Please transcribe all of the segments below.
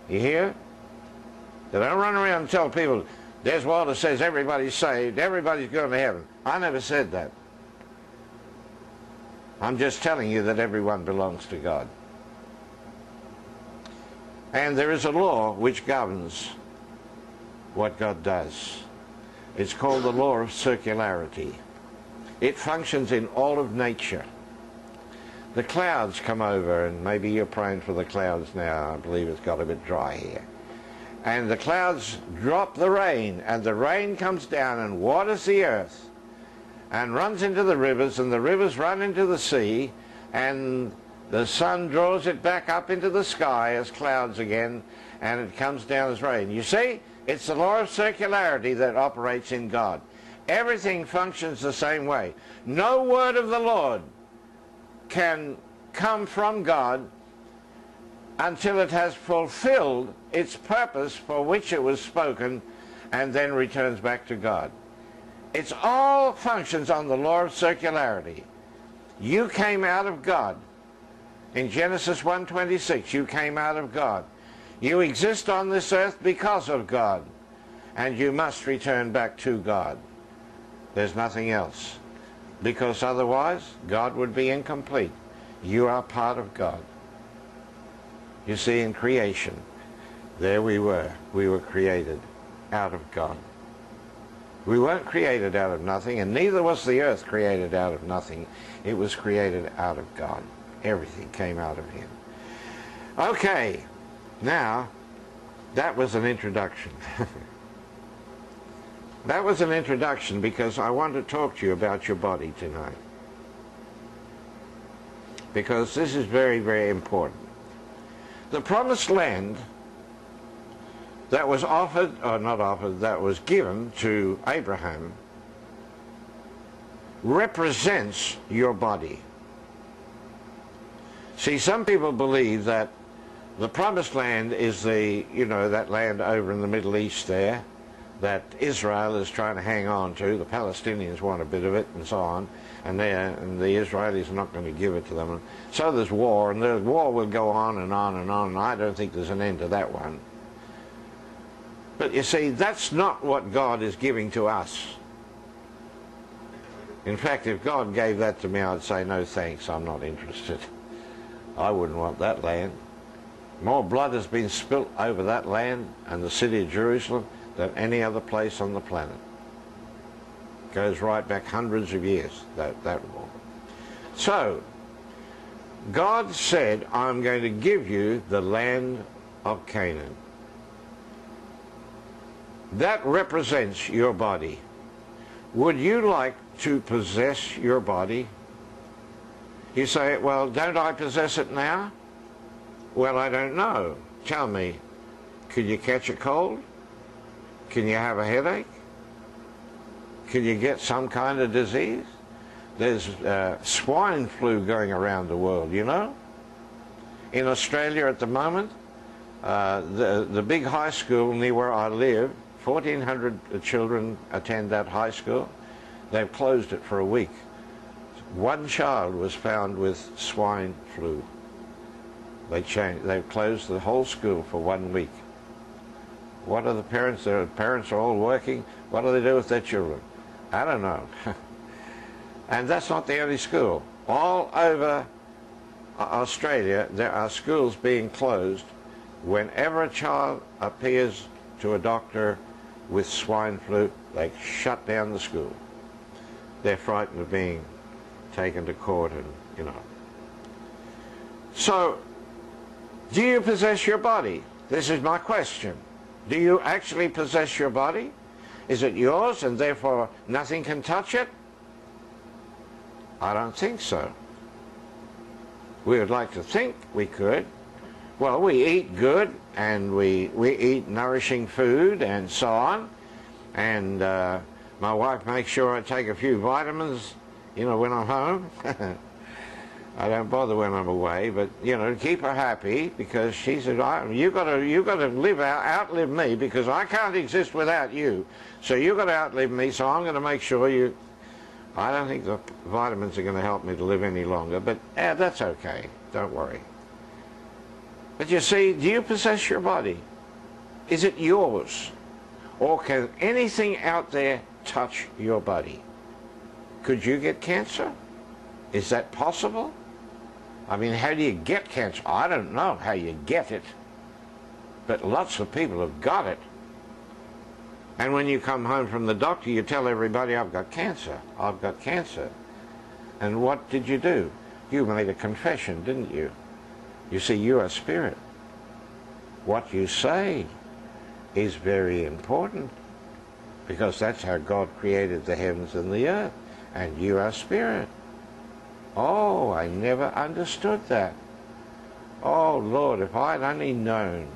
You hear? They don't run around and tell people, there's one that says everybody's saved, everybody's going to heaven. I never said that. I'm just telling you that everyone belongs to God. And there is a law which governs what God does. It's called the law of circularity. It functions in all of nature. The clouds come over, and maybe you're praying for the clouds now. I believe it's got a bit dry here. And the clouds drop the rain, and the rain comes down and waters the earth and runs into the rivers, and the rivers run into the sea, and the sun draws it back up into the sky as clouds again, and it comes down as rain. You see, it's the law of circularity that operates in God. Everything functions the same way. No word of the Lord can come from God until it has fulfilled its purpose for which it was spoken, and then returns back to God. It's all functions on the law of circularity. You came out of God. In Genesis 1:26, you came out of God. You exist on this earth because of God, and you must return back to God. There's nothing else, because otherwise God would be incomplete. You are part of God. You see, in creation, there we were created out of God. We weren't created out of nothing, and neither was the earth created out of nothing. It was created out of God. Everything came out of Him. Okay, now, that was an introduction. That was an introduction because I want to talk to you about your body tonight. Because this is very, very important. The promised land that was offered, or not offered, that was given to Abraham represents your body. See, some people believe that the promised land is the, that land over in the Middle East there that Israel is trying to hang on to. The Palestinians want a bit of it and so on, and the Israelis are not going to give it to them. And so there's war, and the war will go on and on and on, and I don't think there's an end to that one. But you see, that's not what God is giving to us. In fact, if God gave that to me, I'd say, no thanks, I'm not interested. I wouldn't want that land. More blood has been spilt over that land and the city of Jerusalem than any other place on the planet. Goes right back hundreds of years, that war. So, God said, I'm going to give you the land of Canaan. That represents your body. Would you like to possess your body? You say, well, don't I possess it now? Well, I don't know. Tell me, can you catch a cold? Can you have a headache? Can you get some kind of disease? There's swine flu going around the world, you know? In Australia at the moment, the big high school near where I live, 1,400 children attend that high school. They've closed it for a week. One child was found with swine flu. They've closed the whole school for 1 week. What are the parents? Their parents are all working. What do they do with their children? I don't know. And that's not the only school. All over Australia, there are schools being closed whenever a child appears to a doctor with swine flu. They shut down the school. They're frightened of being taken to court, and So, do you possess your body? This is my question. Do you actually possess your body? Is it yours and therefore nothing can touch it? I don't think so. We would like to think we could. Well, we eat good, and we eat nourishing food and so on, and my wife makes sure I take a few vitamins, when I'm home. I don't bother when I'm away, but to keep her happy, because she said, "You got to outlive me, because I can't exist without you. So you got to outlive me. So I'm going to make sure you." I don't think the vitamins are going to help me to live any longer, but that's okay. Don't worry. But you see, do you possess your body? Is it yours? Or can anything out there touch your body? Could you get cancer? Is that possible? I mean, how do you get cancer? I don't know how you get it, but lots of people have got it. And when you come home from the doctor, you tell everybody, I've got cancer, I've got cancer. And what did you do? You made a confession, didn't you? You see, you are spirit. What you say is very important, because that's how God created the heavens and the earth, and you are spirit. Oh, I never understood that. Oh, Lord, if I'd only known,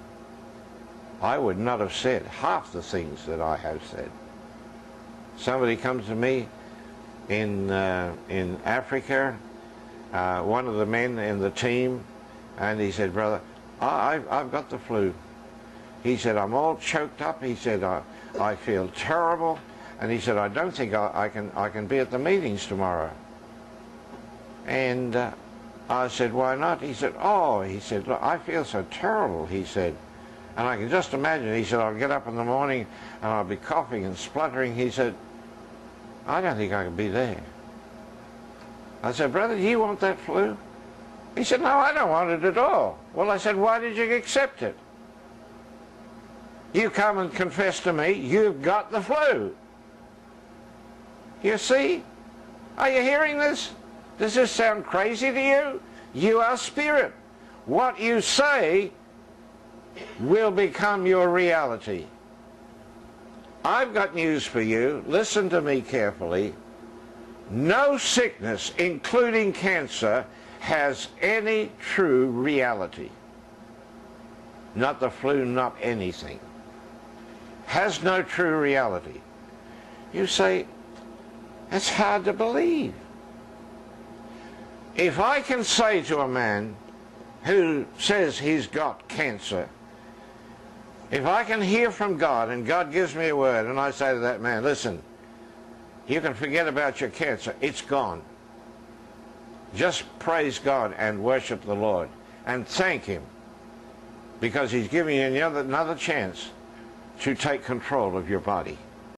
I would not have said half the things that I have said. Somebody comes to me in Africa, one of the men in the team, and he said, brother, I've got the flu. He said, I'm all choked up. He said, I feel terrible. And he said, I don't think I can be at the meetings tomorrow. And I said, why not? He said, look, I feel so terrible, he said. And I can just imagine, he said, I'll get up in the morning and I'll be coughing and spluttering. He said, I don't think I can be there. I said, brother, do you want that flu? He said, no, I don't want it at all. Well, I said, why did you accept it? You come and confess to me, you've got the flu. You see? Are you hearing this? Does this sound crazy to you? You are spirit. What you say will become your reality. I've got news for you. Listen to me carefully. No sickness, including cancer, has any true reality. Not the flu, not anything. Has no true reality. You say, that's hard to believe. If I can say to a man who says he's got cancer, if I can hear from God and God gives me a word and I say to that man, listen, you can forget about your cancer, it's gone. Just praise God and worship the Lord and thank Him, because He's giving you another chance to take control of your body.